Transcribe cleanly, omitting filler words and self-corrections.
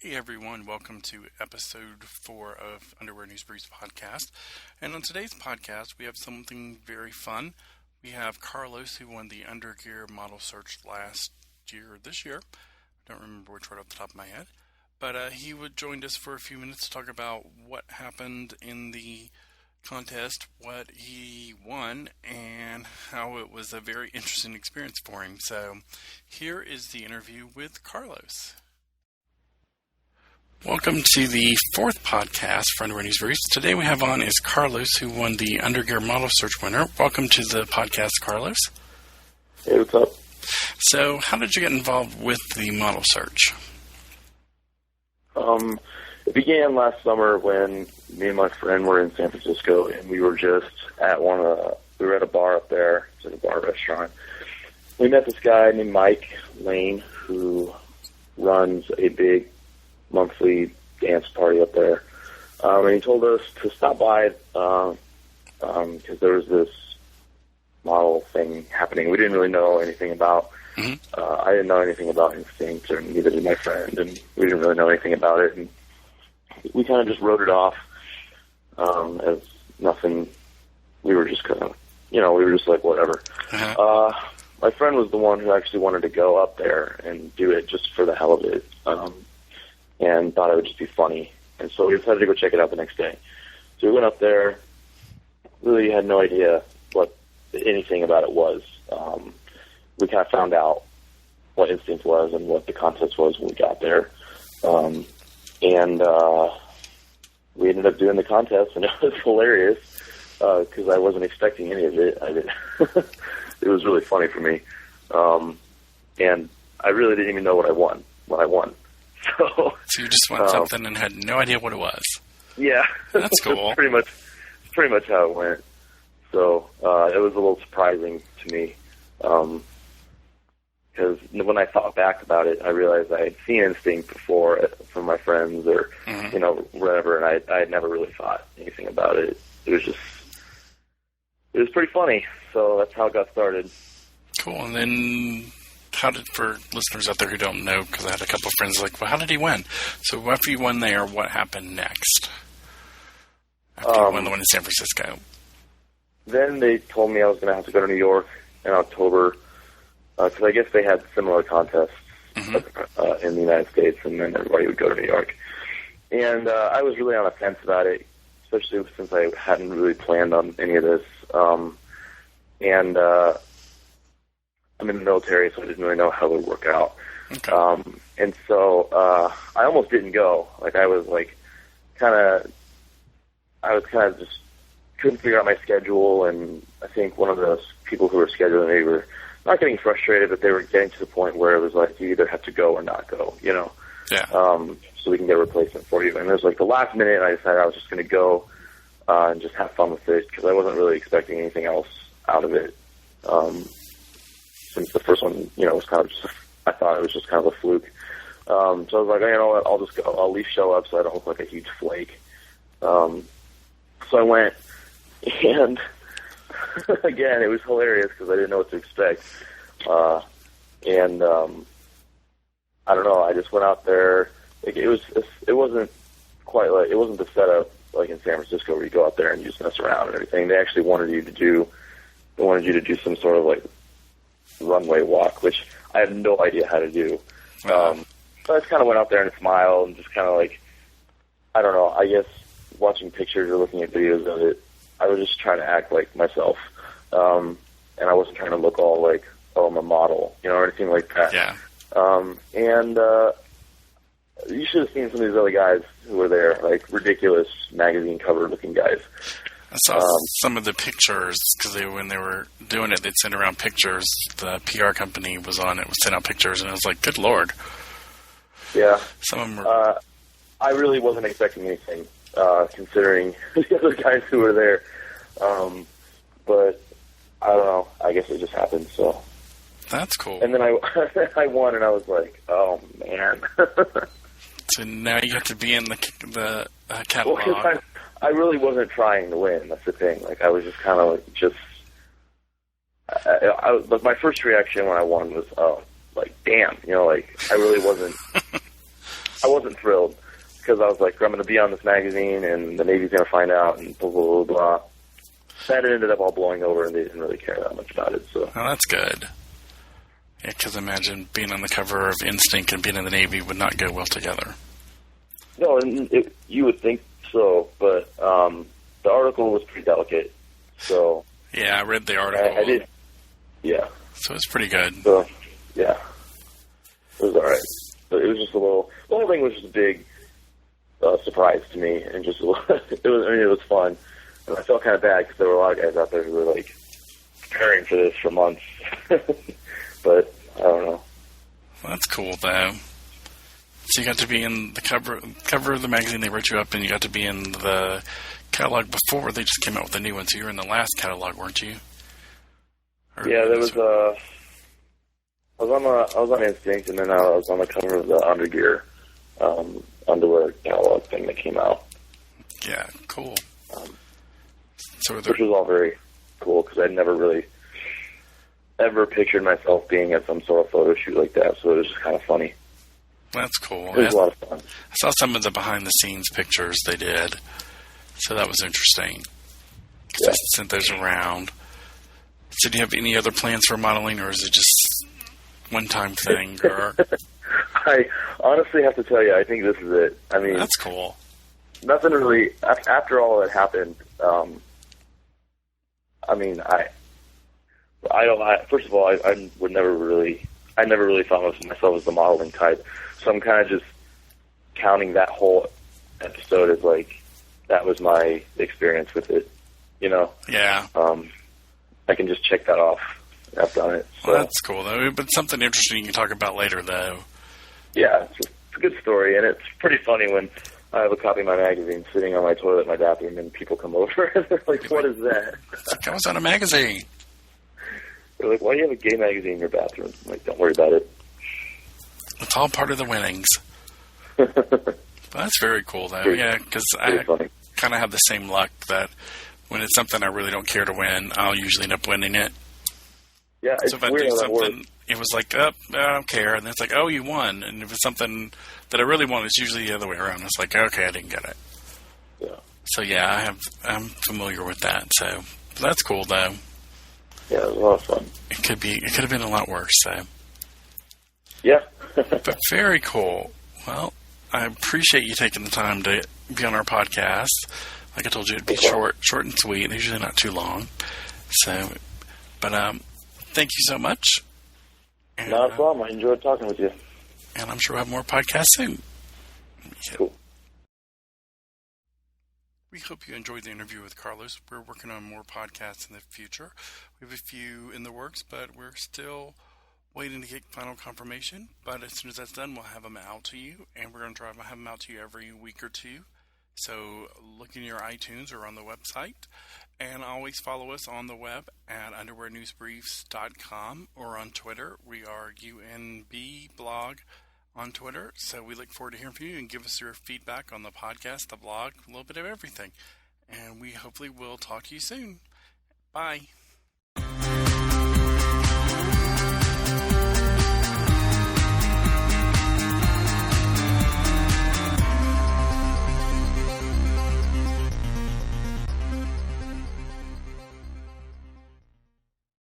Hey everyone, welcome to episode 4 of Underwear News Briefs podcast. And on today's podcast, we have something very fun. We have Carlos, who won the UnderGear model search last year or this year. I don't remember which right off the top of my head. But he joined us for a few minutes to talk about what happened in the contest, what he won, and how it was a very interesting experience for him. So here is the interview with Carlos. Welcome to the 4th podcast for Underwear News Briefs. Today we have on is Carlos, who won the UnderGear model search winner. Welcome to the podcast, Carlos. Hey, what's up? So, how did you get involved with the model search? It began last summer when me and my friend were in San Francisco, and we were just at we were at a bar up there. It's like a bar restaurant. We met this guy named Mike Lane, who runs a big monthly dance party up there. And he told us to stop by because there was this model thing happening we didn't really know anything about. Mm-hmm. I didn't know anything about Instinct, or neither did my friend, and we didn't really know anything about it. And we kind of just wrote it off as nothing. We were just kind of, we were just like, whatever. Uh-huh. My friend was the one who actually wanted to go up there and do it just for the hell of it. And thought it would just be funny. And so we decided to go check it out the next day. So we went up there, really had no idea what anything about it was. We kind of found out what Instinct was and what the contest was when we got there. And we ended up doing the contest, and it was hilarious because I wasn't expecting any of it. It was really funny for me. And I really didn't even know what I won when I won. So you just won something and had no idea what it was. Yeah. That's cool. pretty much how it went. So it was a little surprising to me because when I thought back about it, I realized I had seen Instinct before from my friends or, whatever, and I had never really thought anything about it. It was pretty funny, so that's how it got started. Cool, and then for listeners out there who don't know, because I had a couple of friends like, well, how did he win? So after you won there, what happened next? After you won the one in San Francisco. Then they told me I was going to have to go to New York in October, because I guess they had similar contests in the United States, and then everybody would go to New York. And I was really on the fence about it, especially since I hadn't really planned on any of this. I'm in the military, so I didn't really know how it would work out. Okay. And so I almost didn't go. Like I was kind of just couldn't figure out my schedule, and I think one of those people who were scheduling me were not getting frustrated, but they were getting to the point where it was like you either have to go or not go, Yeah. So we can get a replacement for you. And it was like the last minute, and I decided I was just going to go and just have fun with it because I wasn't really expecting anything else out of it. Since the first one, was kind of just, I thought it was just kind of a fluke. So I was like, you know what, I'll just go. I'll at least show up so I don't look like a huge flake. So I went, and again, it was hilarious because I didn't know what to expect. I don't know, I just went out there. It wasn't quite like, it wasn't the setup like in San Francisco where you go out there and you just mess around and everything. They actually wanted you to do some sort of like runway walk, which I had no idea how to do. So I just kind of went out there and smiled and just kind of like, I don't know, I guess watching pictures or looking at videos of it, I was just trying to act like myself. And I wasn't trying to look all like, oh, I'm a model, or anything like that. Yeah. You should have seen some of these other guys who were there, like ridiculous magazine cover looking guys. I saw some of the pictures because when they were doing it, they'd send around pictures. The PR company was on it, would send out pictures, and I was like, good Lord. Yeah. Some of them were... I really wasn't expecting anything, considering the other guys who were there. But I don't know. I guess it just happened, so... That's cool. And then I won, and I was like, oh, man. So now you have to be in the catalog. Well, I really wasn't trying to win. That's the thing. Like I was just kind of like my first reaction when I won was, oh, like damn, I really wasn't I wasn't thrilled because I was like, I'm going to be on this magazine and the Navy's going to find out and blah, blah, blah, blah. That ended up all blowing over and they didn't really care that much about it. So. Oh, that's good. Yeah, because imagine being on the cover of Instinct and being in the Navy would not go well together. No, and you would think so, but the article was pretty delicate. So yeah, I read the article. I did. Yeah. So it's pretty good. So, yeah. It was all right. But it was just the whole thing was just a big surprise to me, and just it was fun. And I felt kind of bad because there were a lot of guys out there who were like preparing for this for months. But I don't know. Well, that's cool though. So you got to be in the cover of the magazine. They wrote you up, and you got to be in the catalog before they just came out with a new one. So you were in the last catalog, weren't you? Yeah, there was I was on Instinct, and then I was on the cover of the UnderGear underwear catalog thing that came out. Yeah, cool. Which was all very cool because I'd never really ever pictured myself being at some sort of photo shoot like that, so it was just kind of funny. That's cool. It was a lot of fun. I saw some of the behind-the-scenes pictures they did, so that was interesting. Yeah. They sent those around. So do you have any other plans for modeling, or is it just one-time thing? Or I honestly have to tell you, I think this is it. I mean, that's cool. Nothing really, after all that happened, I mean, first of all, I never really thought of myself as the modeling type. So I'm kind of just counting that whole episode as like, that was my experience with it, you know? Yeah. I can just check that off. I've done it. So. Well, that's cool, though. But something interesting you can talk about later, though. Yeah, it's a good story, and it's pretty funny when I have a copy of my magazine sitting on my toilet in my bathroom, and people come over, and they're like, what is that? It's like, I was on a magazine. They're like, why do you have a gay magazine in your bathroom? I'm like, don't worry about it. It's all part of the winnings. That's very cool, though. Yeah, because I kind of have the same luck that when it's something I really don't care to win, I'll usually end up winning it. Yeah, so if I do something, it was like, I don't care. And it's like, oh, you won. And if it's something that I really want, it's usually the other way around. It's like, okay, I didn't get it. Yeah. So, yeah, I'm familiar with that. So that's cool, though. Yeah, it was a lot of fun. It could have been a lot worse, so. Yeah. But very cool. Well, I appreciate you taking the time to be on our podcast. Like I told you, it'd be short and sweet. They're usually not too long. So, but thank you so much. And, not a problem. I enjoyed talking with you. And I'm sure we'll have more podcasts soon. Cool. We hope you enjoyed the interview with Carlos. We're working on more podcasts in the future. We have a few in the works, but we're still waiting to get final confirmation. But as soon as that's done, we'll have them out to you. And we're going to try to have them out to you every week or two. So look in your iTunes or on the website. And always follow us on the web at underwearnewsbriefs.com or on Twitter. We are UNB blog on Twitter. So we look forward to hearing from you and give us your feedback on the podcast, the blog, a little bit of everything. And we hopefully will talk to you soon. Bye.